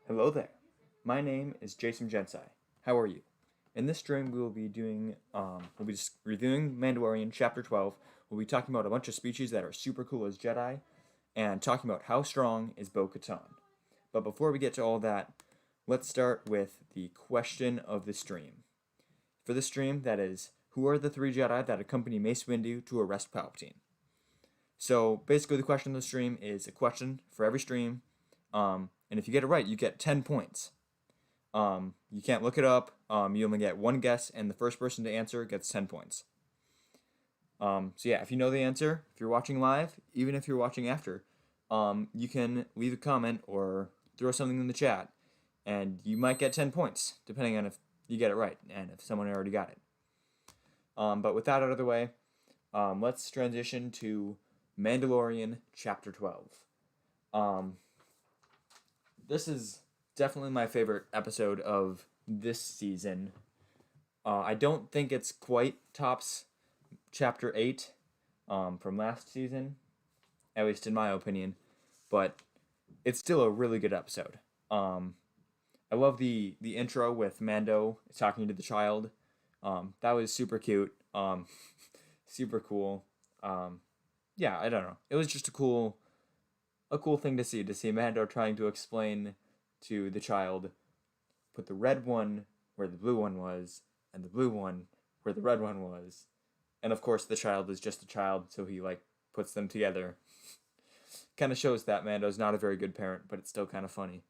Hello there. My name is Jasom Jensai. How are you? In this stream, we will be just reviewing Mandalorian Chapter 12. We'll be talking about a bunch of species that are super cool as Jedi, and talking about how strong is Bo Katan. But before we get to all that, let's start with the question of the stream. For the stream, that is, who are the three Jedi that accompany Mace Windu to arrest Palpatine? So basically, the question of the stream is a question for every stream, and if you get it right, you get 10 points. You can't look it up. You only get one guess, and the first person to answer gets 10 points. So yeah, if you know the answer, if you're watching live, even if you're watching after, you can leave a comment or throw something in the chat, and you might get 10 points, depending on if you get it right, and if someone already got it. But with that out of the way, let's transition to Mandalorian Chapter 12. This is definitely my favorite episode of this season. I don't think it's quite tops Chapter 8 from last season, at least in my opinion, but it's still a really good episode. I love the intro with Mando talking to the child. That was super cute. Super cool. Yeah, I don't know. It was just a cool thing to see Mando trying to explain to the child, put the red one where the blue one was, and the blue one where the red one was. And of course the child is just a child, so he puts them together. Kind of shows that Mando's not a very good parent, but it's still kind of funny.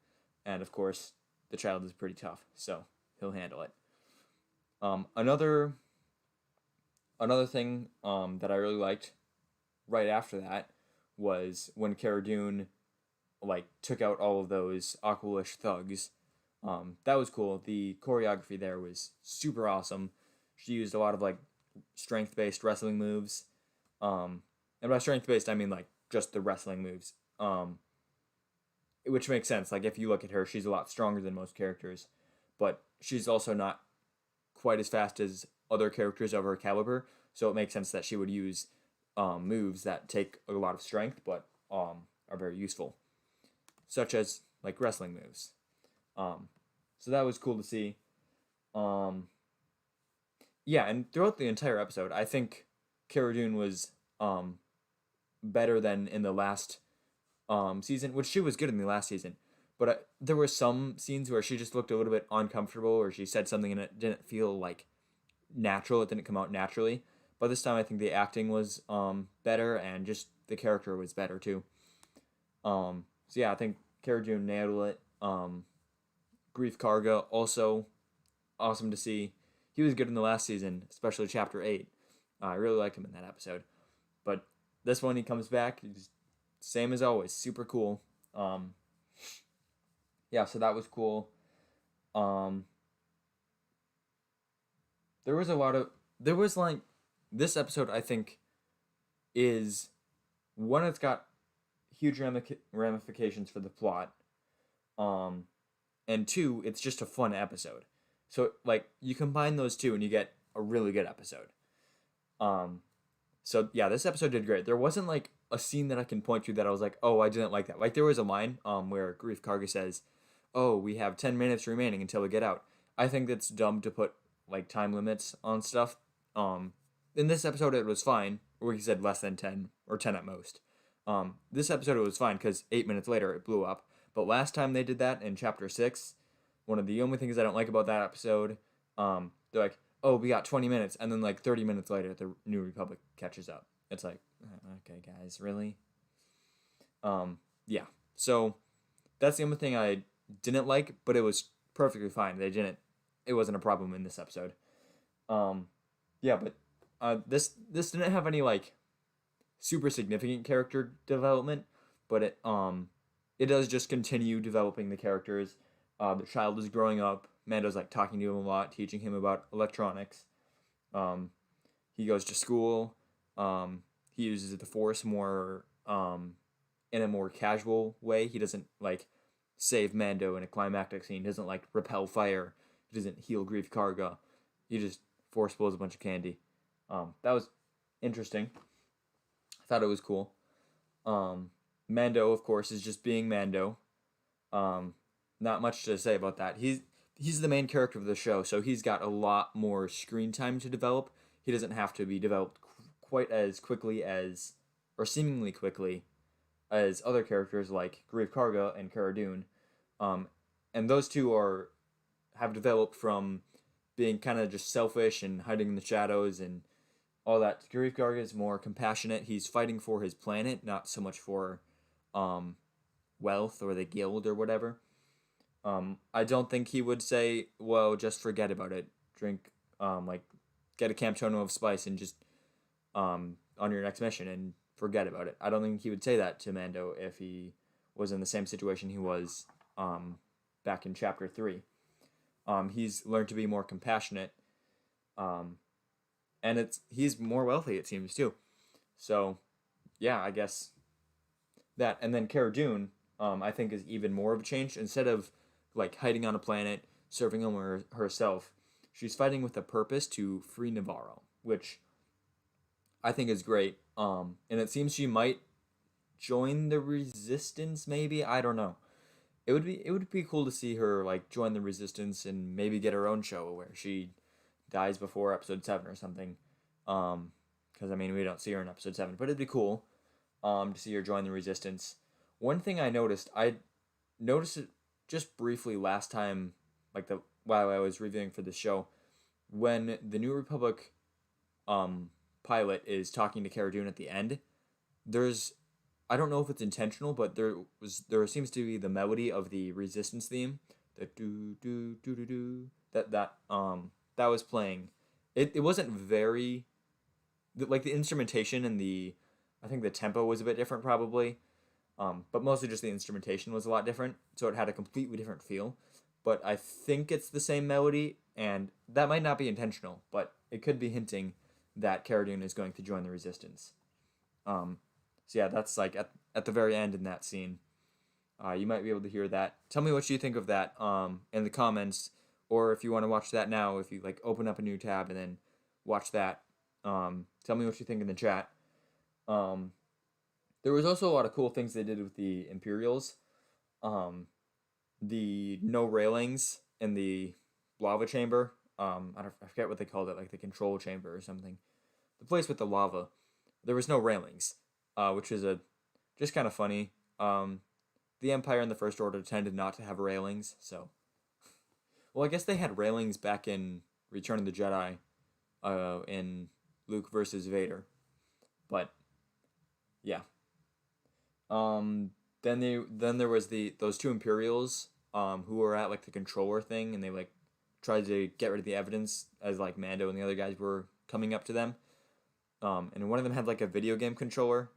And of course, the child is pretty tough, so he'll handle it. Another thing that I really liked right after that was when Cara Dune took out all of those Aqualish thugs. That was cool. The choreography there was super awesome. She used a lot of strength-based wrestling moves. And by strength-based I mean just the wrestling moves. Which makes sense. If you look at her, she's a lot stronger than most characters, but she's also not quite as fast as other characters of her caliber. So it makes sense that she would use moves that take a lot of strength, but are very useful, such as wrestling moves. So that was cool to see. Yeah, and throughout the entire episode, I think Cara Dune was better than in the last season, which she was good in the last season. But there were some scenes where she just looked a little bit uncomfortable, or she said something and it didn't feel natural. It didn't come out naturally. But this time, I think the acting was better, and just the character was better too. So yeah, I think Cara Dune nailed it. Grief Karga also awesome to see. He was good in the last season, especially Chapter 8. I really liked him in that episode. But this one, he comes back, he's same as always, super cool. Yeah, so that was cool. There was a lot of this episode, I think, is one that's got huge ramifications for the plot. And two, it's just a fun episode. So you combine those two and you get a really good episode. So yeah, this episode did great. There wasn't a scene that I can point to that I was oh, I didn't like that. There was a line where Grief Karga says, "Oh, we have 10 minutes remaining until we get out." I think that's dumb to put time limits on stuff. In this episode it was fine, or he said less than 10 or 10 at most. This episode it was fine because 8 minutes later it blew up. But last time they did that in Chapter 6, one of the only things I don't like about that episode, they're oh, we got 20 minutes, and then 30 minutes later the New Republic catches up. It's okay guys, really? Yeah. So that's the only thing I didn't like, but it was perfectly fine. It wasn't a problem in this episode. Yeah, but this didn't have any super significant character development, but it does just continue developing the characters. The child is growing up. Mando's talking to him a lot, teaching him about electronics. He goes to school. He uses the Force more in a more casual way. He doesn't save Mando in a climactic scene. He doesn't repel fire. He doesn't heal Grief Karga. He just Force blows a bunch of candy. That was interesting. I thought it was cool. Mando, of course, is just being Mando. not much to say about that. He's the main character of the show, so he's got a lot more screen time to develop. He doesn't have to be developed quite as quickly as, or seemingly quickly, as other characters like Grief Karga and Cara Dune. Um, and those two have developed from being kind of just selfish and hiding in the shadows and all that. Grief Karga is more compassionate. He's fighting for his planet, not so much for um, wealth or the guild or whatever. I don't think he would say, "Well, just forget about it. Drink, like, get a Camptono of spice and just on your next mission and forget about it." I don't think he would say that to Mando if he was in the same situation he was back in Chapter 3. He's learned to be more compassionate, um, and he's more wealthy, it seems, too. So, yeah, I guess that. And then Cara Dune, I think, is even more of a change. Instead of like hiding on a planet, serving him herself, she's fighting with a purpose to free Navarro, which I think is great. And it seems she might join the Resistance. Maybe, I don't know. It would be cool to see her like join the Resistance and maybe get her own show where she dies before episode 7 or something. Because I mean we don't see her in episode 7, but it'd be cool to see her join the Resistance. One thing I noticed it just briefly last time, like the while I was reviewing for the show, when the New Republic um pilot is talking to Cara Dune at the end. There's I don't know if it's intentional, but there seems to be the melody of the Resistance theme, the do do do do do that was playing. It wasn't very like the instrumentation and the I think the tempo was a bit different probably. But mostly just the instrumentation was a lot different, so it had a completely different feel. But I think it's the same melody, and that might not be intentional, but it could be hinting that Cara Dune is going to join the Resistance. Um, so yeah, that's like at the very end in that scene. You might be able to hear that. Tell me what you think of that in the comments, or if you want to watch that now, if you like open up a new tab and then watch that. Tell me what you think in the chat. Um, there was also a lot of cool things they did with the Imperials. Um, the no railings in the lava chamber. I forget what they called it, like the control chamber or something. The place with the lava. There was no railings, which is just kind of funny. The Empire and the First Order tended not to have railings, so. Well, I guess they had railings back in Return of the Jedi, in Luke versus Vader, but yeah. Then there was those two Imperials who were at like the controller thing, and they like tried to get rid of the evidence as like Mando and the other guys were coming up to them. And one of them had like a video game controller.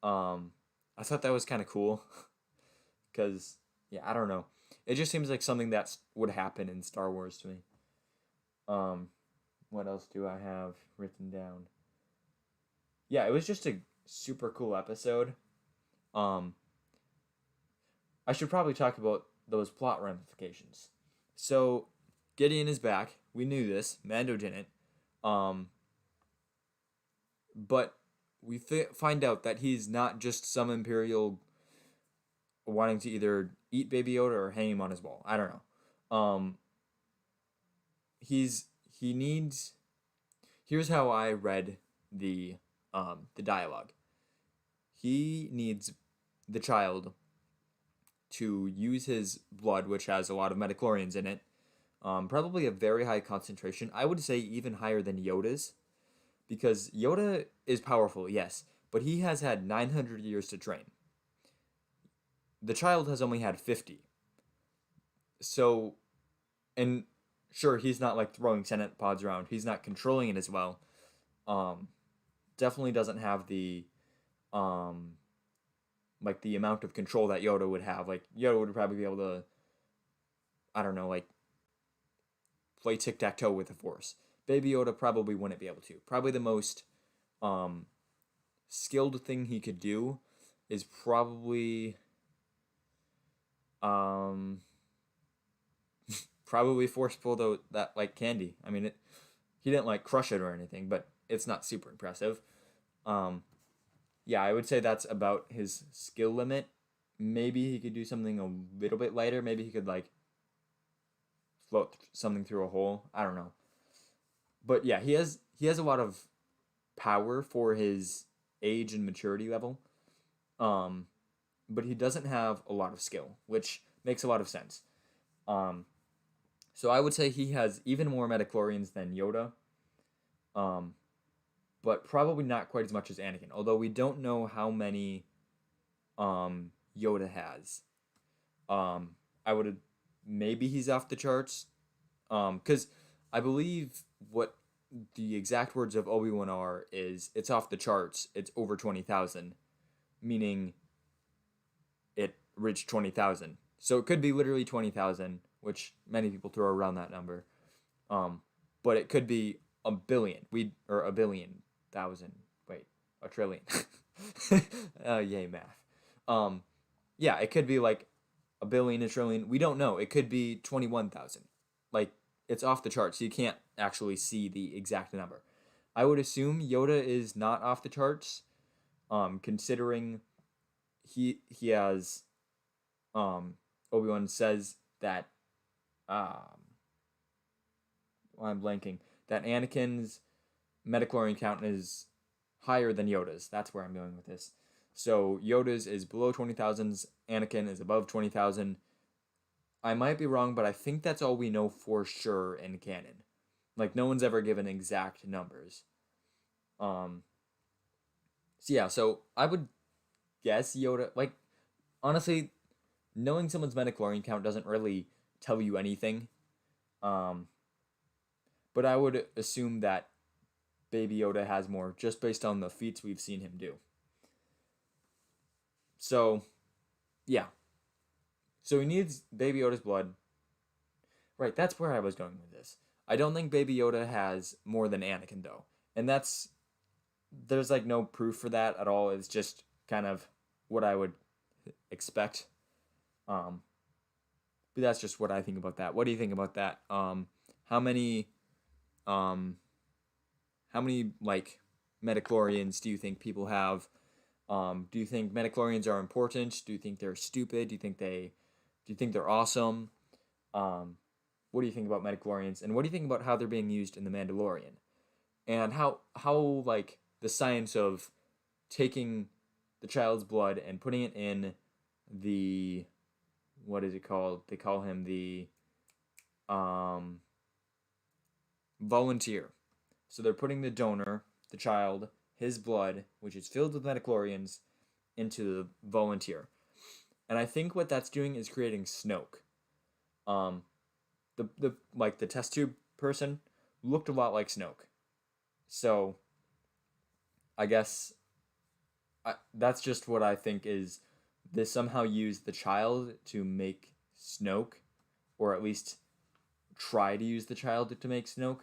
I thought that was kind of cool, because yeah, I don't know, it just seems like something that would happen in Star Wars to me. What else do I have written down? Yeah, it was just a super cool episode. Um, I should probably talk about those plot ramifications. So, Gideon is back. We knew this. Mando didn't. Um, but we find out that he's not just some Imperial wanting to either eat Baby Yoda or hang him on his wall. I don't know. He needs. Here's how I read the dialogue. He needs the child to use his blood, which has a lot of metachlorians in it, probably a very high concentration. I would say even higher than Yoda's, because Yoda is powerful, yes, but he has had 900 years to train. The child has only had 50. So, and sure, he's not like throwing Senate pods around. He's not controlling it as well. Definitely doesn't have the um, like the amount of control that Yoda would have. Like Yoda would probably be able to, I don't know, like play tic tac toe with the Force. Baby Yoda probably wouldn't be able to. Probably the most skilled thing he could do is probably um, probably Force pull that like candy. I mean, he didn't like crush it or anything, but it's not super impressive. Yeah, I would say that's about his skill limit. maybe he could do something a little bit lighter. Maybe he could like float something through a hole. I don't know. But yeah, he has a lot of power for his age and maturity level. Um, but he doesn't have a lot of skill, which makes a lot of sense. Um, so I would say he has even more metachlorians than Yoda. Um, but probably not quite as much as Anakin. Although we don't know how many Yoda has. Um, I would maybe he's off the charts. Because I believe what the exact words of Obi-Wan are is it's off the charts. It's over 20,000, meaning it reached 20,000. So it could be literally 20,000, which many people throw around that number. Um, but it could be a billion. Or a billion thousand. Wait, a trillion. Yay math. Um, yeah, it could be like a billion, a trillion. We don't know. It could be 21,000. Like it's off the charts. So you can't actually see the exact number. I would assume Yoda is not off the charts, considering he has Obi-Wan says that um well, I'm blanking that Anakin's metachlorian count is higher than Yoda's. That's where I'm going with this. So Yoda's is below 20,000. Anakin is above 20,000. I might be wrong, but I think that's all we know for sure in canon. Like no one's ever given exact numbers. Um. So yeah, so I would guess Yoda. Like honestly, knowing someone's metachlorian count doesn't really tell you anything. Um. But I would assume that Baby Yoda has more just based on the feats we've seen him do. So yeah. So he needs Baby Yoda's blood. Right, that's where I was going with this. I don't think Baby Yoda has more than Anakin though. And there's like no proof for that at all. It's just kind of what I would expect. Um but that's just what I think about that. What do you think about that? How many um how many like metachlorians do you think people have? Do you think metachlorians are important? Do you think they're stupid? Do you think they're awesome? Um, what do you think about metachlorians? And what do you think about how they're being used in the Mandalorian? And how like the science of taking the child's blood and putting it in the what is it called? They call him the um volunteer. So they're putting the donor, the child, his blood, which is filled with metachlorians, into the volunteer. And I think what that's doing is creating Snoke. Um, the test tube person looked a lot like Snoke. So I guess that's just what I think is they somehow used the child to make Snoke, or at least try to use the child to make Snoke.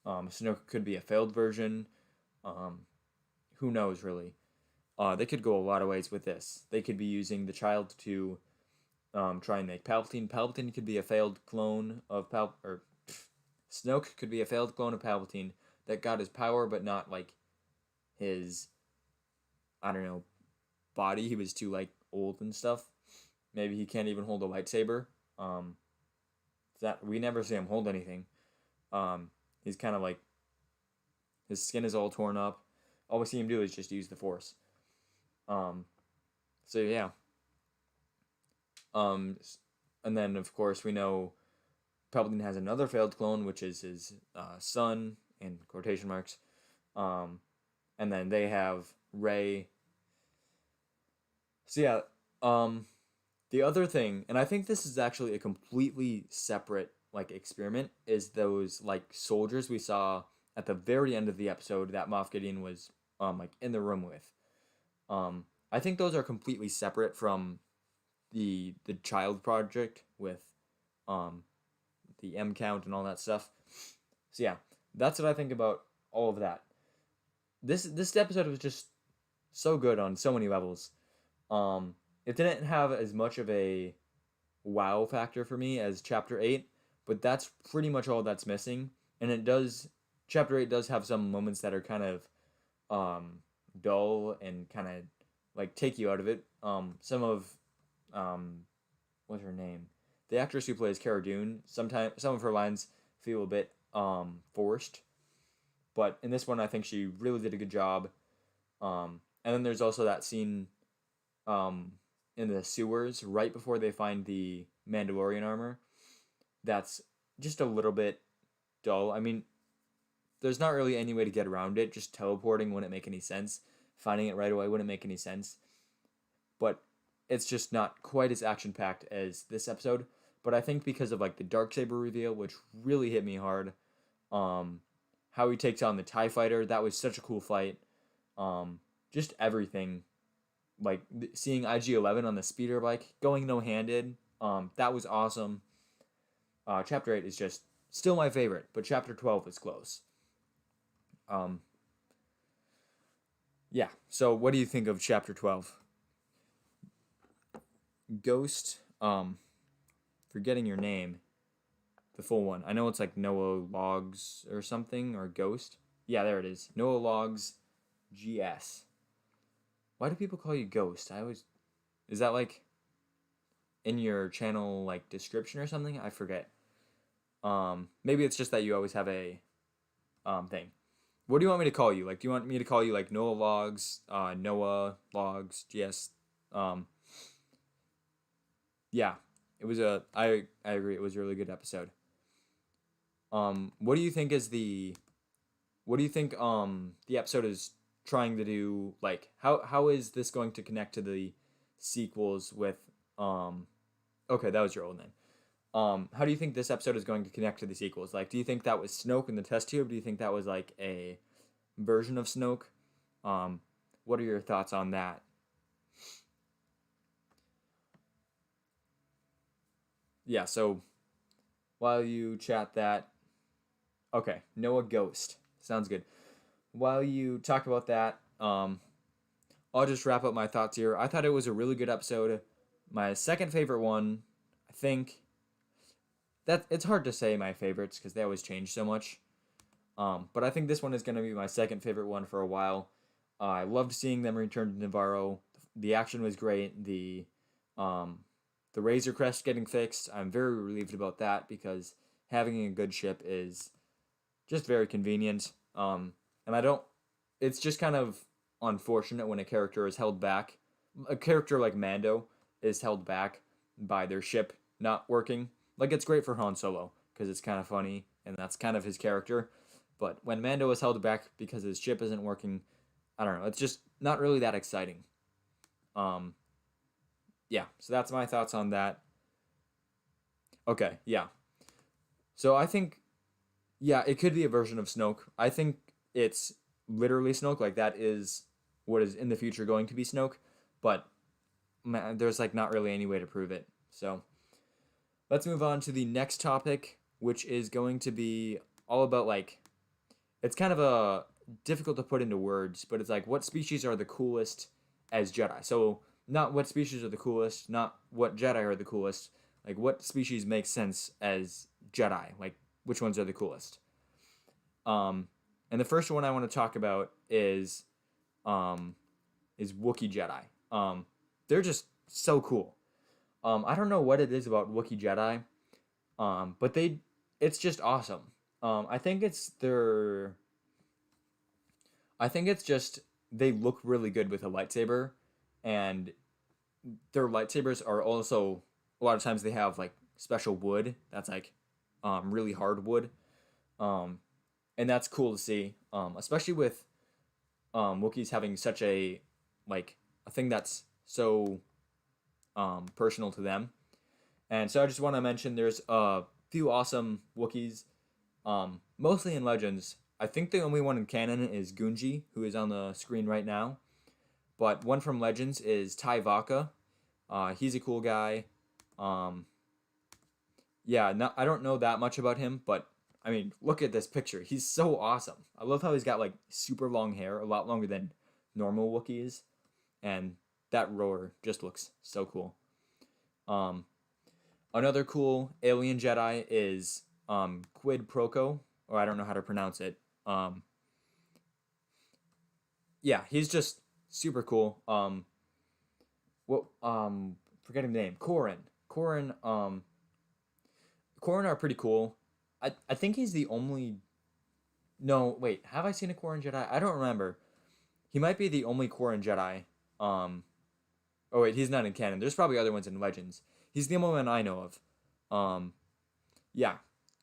Snoke could be a failed version. Um, who knows really? They could go a lot of ways with this. They could be using the child to try and make Palpatine. Palpatine could be a failed clone of Snoke could be a failed clone of Palpatine that got his power, but not like his, I don't know, body. He was too like old and stuff. Maybe he can't even hold a lightsaber. Um, that we never see him hold anything. He's kind of like his skin is all torn up. All we see him do is just use the Force. Um, so yeah. Um, and then of course we know Palpatine has another failed clone, which is his son in quotation marks. And then they have Rey. So yeah. The other thing, and I think this is actually a completely separate like experiment, is those like soldiers we saw at the very end of the episode that Moff Gideon was like in the room with. I think those are completely separate from the child project with the M count and all that stuff. So yeah, that's what I think about all of that. This episode was just so good on so many levels. It didn't have as much of a wow factor for me as Chapter 8, but that's pretty much all that's missing. And Chapter 8 does have some moments that are kind of dull and kind of like take you out of it. Some of what's her name? The actress who plays Cara Dune. Sometimes some of her lines feel a bit forced, but in this one, I think she really did a good job. And then there's also that scene um, in the sewers right before they find the Mandalorian armor. That's just a little bit dull. I mean, there's not really any way to get around it. Just teleporting wouldn't make any sense. Finding it right away wouldn't make any sense. But it's just not quite as action packed as this episode. But I think because of like the darksaber reveal, which really hit me hard, um, how he takes on the TIE fighter, that was such a cool fight. Just everything, like seeing IG-11 on the speeder bike going no handed, that was awesome. Chapter 8 is just still my favorite, but Chapter 12 is close. Yeah. So what do you think of Chapter 12? Ghost, forgetting your name, the full one. I know it's like Noah Logs or something, or Ghost. Yeah, there it is. Noah Logs GS. Why do people call you Ghost? Is that like in your channel like description or something? I forget. Maybe it's just that you always have a thing. What do you want me to call you? Like, do you want me to call you like Noah Logs GS? Yeah, it was I agree, it was a really good episode. What do you think the episode is trying to do? Like, how is this going to connect to the sequels with okay, that was your old name. How do you think this episode is going to connect to the sequels? Like, do you think that was Snoke in the test tube? Do you think that was like a version of Snoke? What are your thoughts on that? Yeah, so while you chat that, okay, Noah Ghost. Sounds good. While you talk about that, I'll just wrap up my thoughts here. I thought it was a really good episode. My second favorite one, I think that it's hard to say my favorites because they always change so much. But I think this one is going to be my second favorite one for a while. I loved seeing them return to Navarro. The action was great. The Razor Crest getting fixed, I'm very relieved about that because having a good ship is just very convenient. And I don't. It's just kind of unfortunate when a character is held back. A character like Mando is held back by their ship not working. Like, it's great for Han Solo because it's kind of funny and that's kind of his character. But when Mando is held back because his ship isn't working, I don't know. It's just not really that exciting. Yeah, so that's my thoughts on that. Okay, yeah. So I think, yeah, it could be a version of Snoke. I think it's literally Snoke. Like, that is what is in the future going to be Snoke. But there's, like, not really any way to prove it. So let's move on to the next topic, which is going to be all about, like, it's kind of a difficult to put into words, but it's like, what species are the coolest as Jedi? So not what species are the coolest, not what Jedi are the coolest. Like, what species makes sense as Jedi? Like, which ones are the coolest? And the first one I want to talk about is Wookiee Jedi. They're just so cool. I don't know what it is about Wookiee Jedi, but it's just awesome. I think it's just they look really good with a lightsaber, and their lightsabers are also a lot of times they have like special wood that's like really hard wood, and that's cool to see, especially with Wookiees having such a thing that's so personal to them. And so I just want to mention there's a few awesome Wookiees, mostly in Legends. I think the only one in canon is Gunji, who is on the screen right now. But one from Legends is Tai Vaka. He's a cool guy. Yeah, I don't know that much about him, but I mean, look at this picture. He's so awesome. I love how he's got like super long hair, a lot longer than normal Wookiees, and that roar just looks so cool. Another cool alien Jedi is Quid Proco, or I don't know how to pronounce it. Yeah, he's just super cool. forgetting the name. Corrin are pretty cool. I think he's the only. No, wait. Have I seen a Corrin Jedi? I don't remember. He might be the only Corrin Jedi. Um. Oh wait, he's not in canon. There's probably other ones in Legends. He's the only one I know of. Um. Yeah.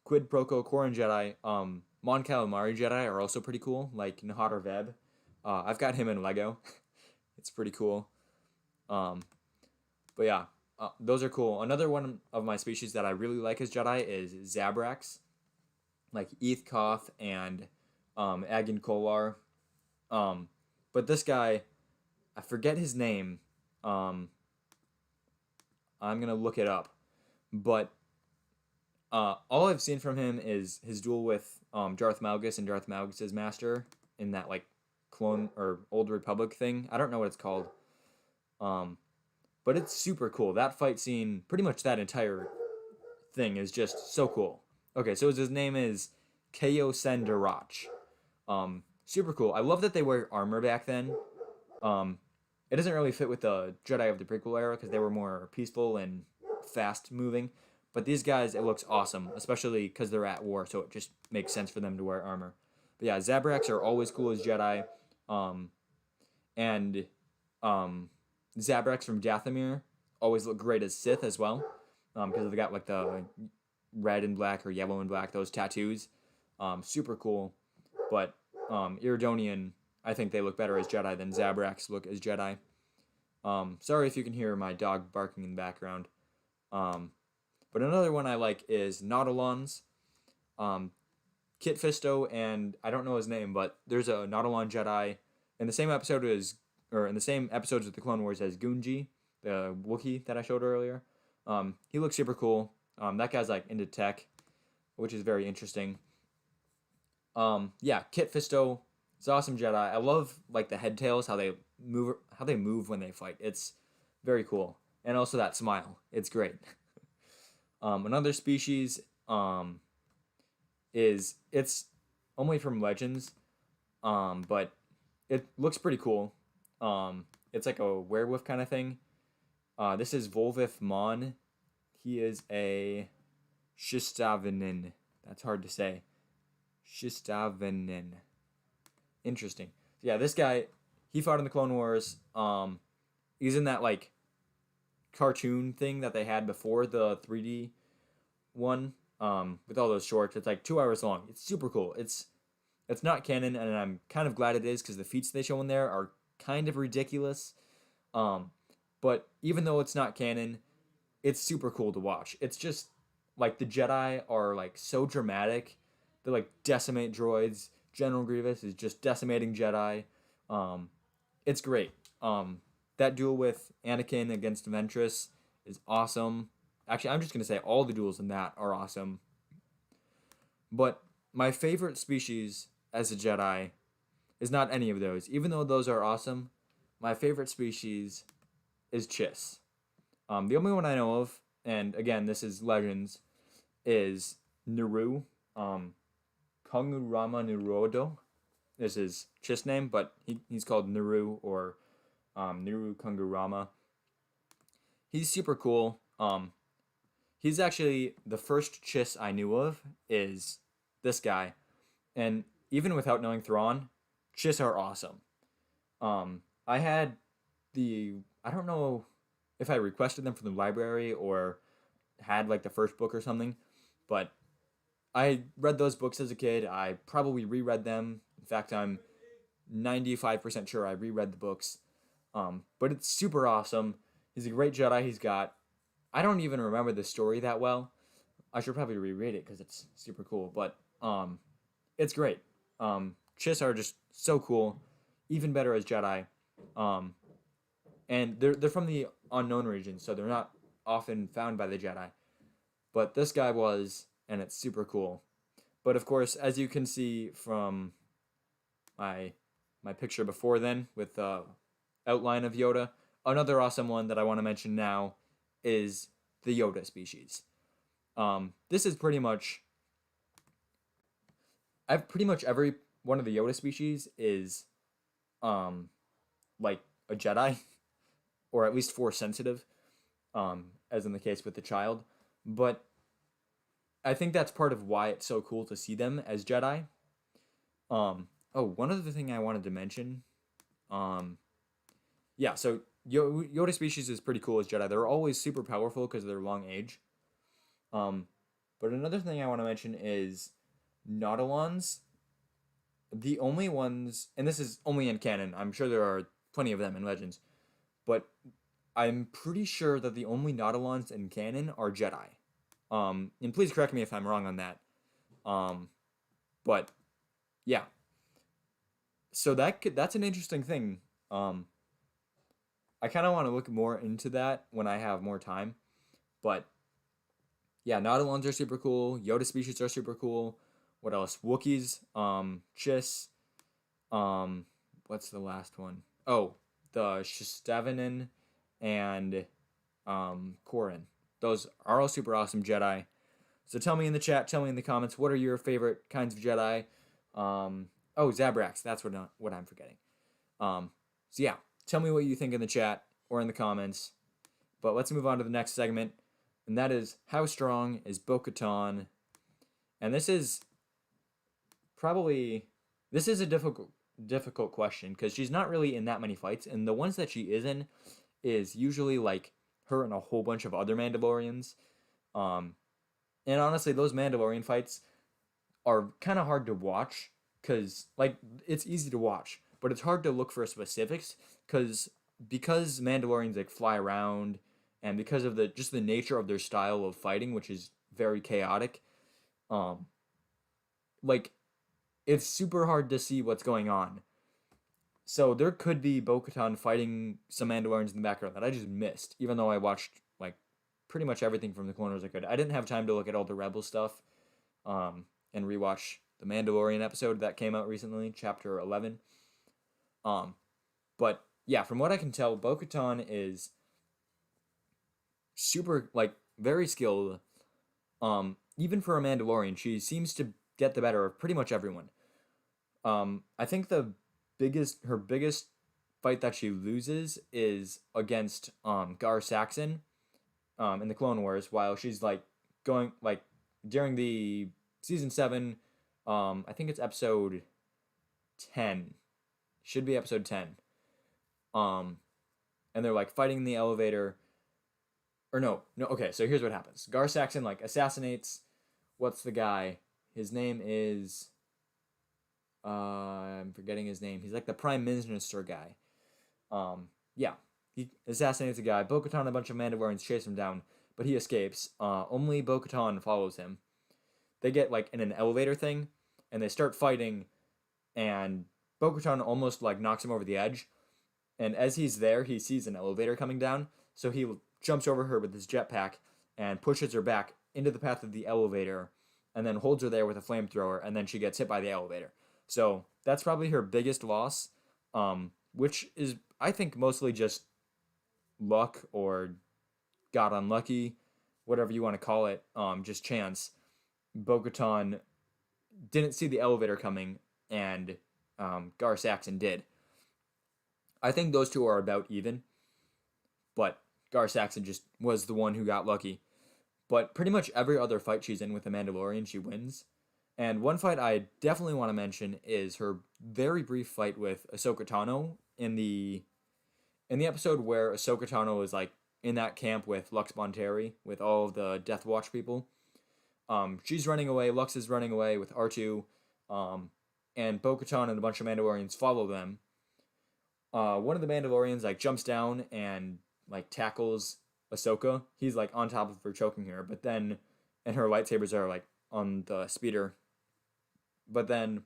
Quid pro quo Corrin Jedi. Mon Calamari Jedi are also pretty cool. Like Nahatar Veb. I've got him in Lego. It's pretty cool. Um. But yeah, those are cool. Another one of my species that I really like as Jedi is Zabrax, like Eth Koth and Agan Kolar. Um, but this guy, I forget his name. Um, I'm gonna look it up. But all I've seen from him is his duel with Darth Malgus and Darth Malgus's master in that like clone or Old Republic thing. I don't know what it's called. Um, but it's super cool. That fight scene, pretty much that entire thing is just so cool. Okay, so his name is Keo Sendarach. Super cool. I love that they wear armor back then. It doesn't really fit with the Jedi of the prequel era because they were more peaceful and fast moving. But these guys, it looks awesome, especially because they're at war, so it just makes sense for them to wear armor. But yeah, Zabrax are always cool as Jedi. And Zabrax from Dathomir always look great as Sith as well, because they've got like the red and black or yellow and black, those tattoos. Super cool. But Iridonian, I think they look better as Jedi than Zabrax look as Jedi. Sorry if you can hear my dog barking in the background. But another one I like is Nautilons. Kit Fisto and I don't know his name, but there's a Nautilon Jedi in the same episode in the same episodes of the Clone Wars as Gunji, the Wookiee that I showed earlier. He looks super cool. That guy's like into tech, which is very interesting. Yeah, Kit Fisto, it's awesome Jedi. I love like the head tails, how they move when they fight. It's very cool, and also that smile. It's great. Another species is it's only from Legends, but it looks pretty cool. It's like a werewolf kind of thing. This is Volvith Mon. He is a Shistavinin. That's hard to say. Shistavinin. Interesting. Yeah, this guy, he fought in the Clone Wars. He's in that like cartoon thing that they had before the 3D one. With all those shorts. It's like 2 hours long. It's super cool. It's not canon, and I'm kind of glad it is because the feats they show in there are kind of ridiculous. But even though it's not canon, it's super cool to watch. It's just like the Jedi are like so dramatic. They like decimate droids. General Grievous is just decimating Jedi. It's great. That duel with Anakin against Ventress is awesome. Actually, I'm just gonna say all the duels in that are awesome. But my favorite species as a Jedi is not any of those. Even though those are awesome, my favorite species is Chiss. The only one I know of, and again, this is Legends, is Naru. Kongurama Nurodo is his Chiss name, but he's called Naru or Naru Kongurama. He's super cool. He's actually the first Chiss I knew of is this guy. And even without knowing Thrawn, Chiss are awesome. I had I don't know if I requested them from the library or had like the first book or something, but I read those books as a kid. I probably reread them. In fact, I'm 95% sure I reread the books. But it's super awesome. He's a great Jedi. I don't even remember the story that well. I should probably reread it because it's super cool. But it's great. Chiss are just so cool, even better as Jedi. And they're from the unknown region, so they're not often found by the Jedi. But this guy was, and it's super cool. But of course, as you can see from my picture before then with the outline of Yoda, another awesome one that I want to mention now is the Yoda species. This is pretty much every one of the Yoda species is like a Jedi, or at least Force sensitive. as in the case with the child. But I think that's part of why it's so cool to see them as Jedi. One other thing I wanted to mention. Um, yeah, so Yoda species is pretty cool as Jedi. They're always super powerful because of their long age. Um, but another thing I want to mention is Nautilons. The only ones, and this is only in canon. I'm sure there are plenty of them in Legends, but I'm pretty sure that the only Nautilons in canon are Jedi. And please correct me if I'm wrong on that. Um, but yeah, so that's an interesting thing. I kind of want to look more into that when I have more time. But yeah, Nautilons are super cool. Yoda species are super cool. What else? Wookiees, Chiss, what's the last one? Oh, the Shistavinin and Korin. Those are all super awesome Jedi. So tell me in the chat, tell me in the comments, what are your favorite kinds of Jedi? Zabrax, that's what I'm forgetting. So yeah, tell me what you think in the chat or in the comments. But let's move on to the next segment, and that is how strong is Bo Katan? And this is a difficult question because she's not really in that many fights, and the ones that she is in is usually like her and a whole bunch of other Mandalorians. And honestly, those Mandalorian fights are kind of hard to watch because like it's easy to watch, but it's hard to look for specifics because Mandalorians like fly around and because of the nature of their style of fighting, which is very chaotic. Um, like it's super hard to see what's going on. So there could be Bo-Katan fighting some Mandalorians in the background that I just missed, even though I watched like pretty much everything from the Clone Wars I could. I didn't have time to look at all the Rebel stuff, and rewatch the Mandalorian episode that came out recently, Chapter 11. But yeah, from what I can tell, Bo-Katan is super like very skilled. Even for a Mandalorian, she seems to get the better of pretty much everyone. I think her biggest fight that she loses is against Gar Saxon in the Clone Wars while she's like going like during the season 7 I think it's episode 10. Should be episode 10. Um and they're like fighting in the elevator or no okay, so here's what happens. Gar Saxon like assassinates what's the guy? His name is I'm forgetting his name. He's like the prime minister guy. Yeah, he assassinates a guy. Bo-Katan and a bunch of Mandalorians chase him down, but he escapes. Only Bo-Katan follows him. They get like in an elevator thing, and they start fighting, and Bo-Katan almost like knocks him over the edge. And as he's there, he sees an elevator coming down, so he jumps over her with his jetpack and pushes her back into the path of the elevator, and then holds her there with a flamethrower, and then she gets hit by the elevator. So that's probably her biggest loss, which is, I think, mostly just luck or got unlucky, whatever you want to call it, just chance. Bo-Katan didn't see the elevator coming, and Gar Saxon did. I think those two are about even, but Gar Saxon just was the one who got lucky. But pretty much every other fight she's in with the Mandalorian, she wins. And one fight I definitely want to mention is her very brief fight with Ahsoka Tano in the episode where Ahsoka Tano is like in that camp with Lux Bonteri with all of the Death Watch people. She's running away. Lux is running away with R2, and Bo-Katan and a bunch of Mandalorians follow them. One of the Mandalorians like jumps down and like tackles Ahsoka. He's like on top of her, choking her, and her lightsabers are like on the speeder. But then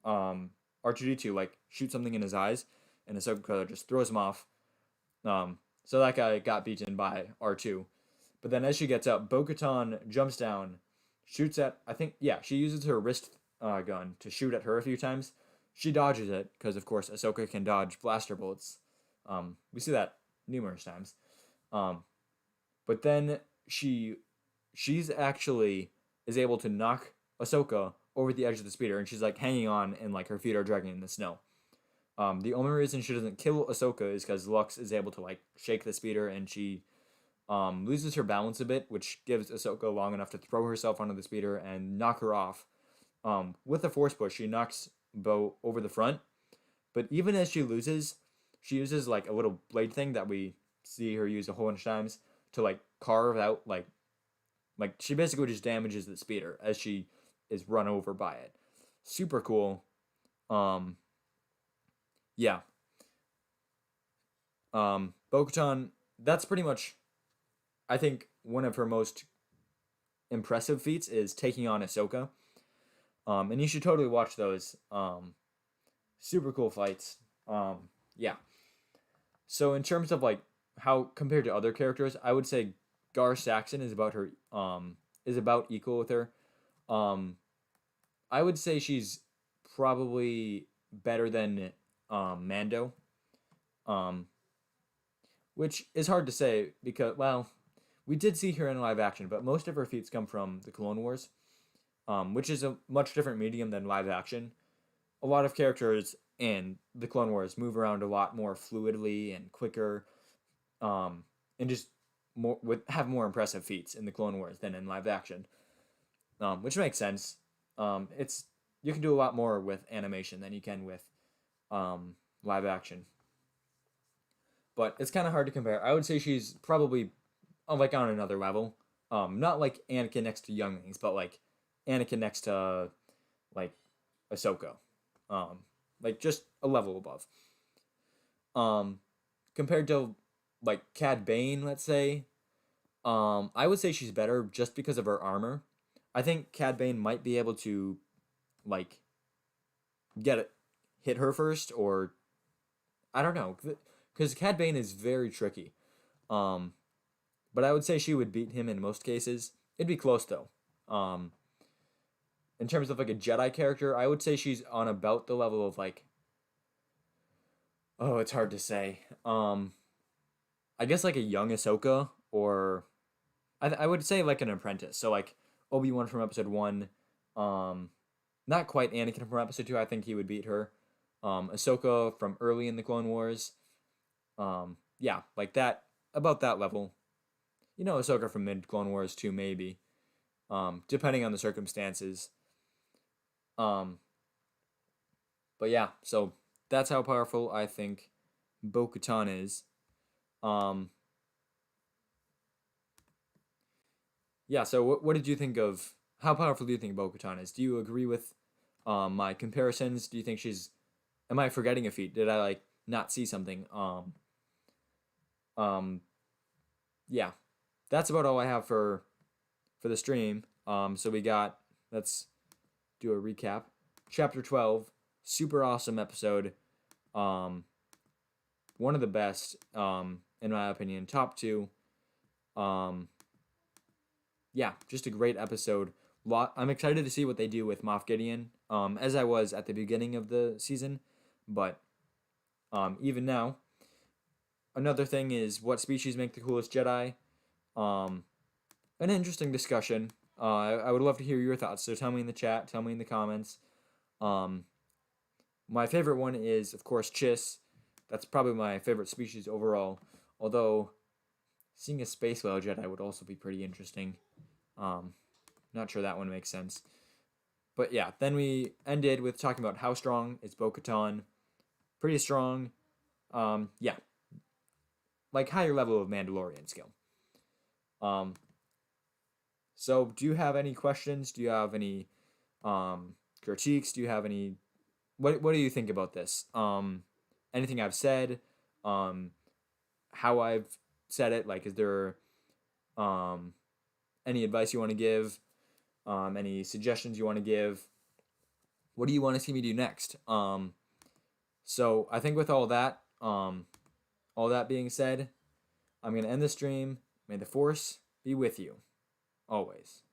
R2D2 like shoots something in his eyes, and Ahsoka just throws him off. So that guy got beaten by R2. But then as she gets up, Bo-Katan jumps down, shoots at, she uses her wrist gun to shoot at her a few times. She dodges it, because of course Ahsoka can dodge blaster bullets. We see that numerous times. But then she's actually is able to knock Ahsoka over the edge of the speeder, and she's like hanging on, and like her feet are dragging in the snow. The only reason she doesn't kill Ahsoka is because Lux is able to like shake the speeder, and she loses her balance a bit, which gives Ahsoka long enough to throw herself onto the speeder and knock her off. With a force push, she knocks Bo over the front, but even as she uses like a little blade thing that we see her use a whole bunch of times to like carve out like she basically just damages the speeder as she is run over by it. Super cool. Um, yeah. Bo Katan, that's pretty much I think one of her most impressive feats is taking on Ahsoka. And you should totally watch those. Super cool fights. Yeah. So in terms of like how compared to other characters, I would say Gar Saxon is about equal with her. Um, I would say she's probably better than Mando. Um, which is hard to say because well, we did see her in live action, but most of her feats come from the Clone Wars, which is a much different medium than live action. A lot of characters in the Clone Wars move around a lot more fluidly and quicker, and just more with have more impressive feats in the Clone Wars than in live action, which makes sense. It's you can do a lot more with animation than you can with live action, but it's kind of hard to compare. I would say she's probably like on another level. Not like Anakin next to younglings, but like Anakin next to like Ahsoka. Um, like just a level above. Um, Compared to like Cad Bane, let's say, I would say she's better just because of her armor. I think Cad Bane might be able to like get it, hit her first, or I don't know, because Cad Bane is very tricky. Um, but I would say she would beat him in most cases. It'd be close though. Um, in terms of like a Jedi character, I would say she's on about the level of like oh, it's hard to say. I guess like a young Ahsoka or I would say like an apprentice. So like Obi-Wan from episode 1, um not quite Anakin from episode 2. I think he would beat her. Ahsoka from early in the Clone Wars. Yeah, like that about that level. Ahsoka from mid Clone Wars too maybe. Depending on the circumstances. Um but yeah, so that's how powerful I think Bo Katan is. Um, yeah, so what did you think of how powerful do you think Bo Katan is? Do you agree with my comparisons? Do you think she's am I forgetting a feat? Did I like not see something? Um, yeah. That's about all I have for the stream. So we got let's do a recap. Chapter 12, super awesome episode. Um, one of the best, in my opinion. Top two. Um, yeah, just a great episode. I'm excited to see what they do with Moff Gideon, as I was at the beginning of the season. But even now, another thing is what species make the coolest Jedi. Um, an interesting discussion. I would love to hear your thoughts. So tell me in the chat. Tell me in the comments. Um, my favorite one is, of course, Chiss. That's probably my favorite species overall. Although, seeing a space whale Jedi would also be pretty interesting. Not sure that one makes sense. But yeah, then we ended with talking about how strong is Bo Katan. Pretty strong. Yeah. Like higher level of Mandalorian skill. Um, so do you have any questions? Do you have any critiques? Do you have any what do you think about this? Anything I've said? How I've said it? Like is there um any advice you want to give? Any suggestions you want to give? What do you want to see me do next? So I think with all that being said, I'm gonna end the stream. May the force be with you, always.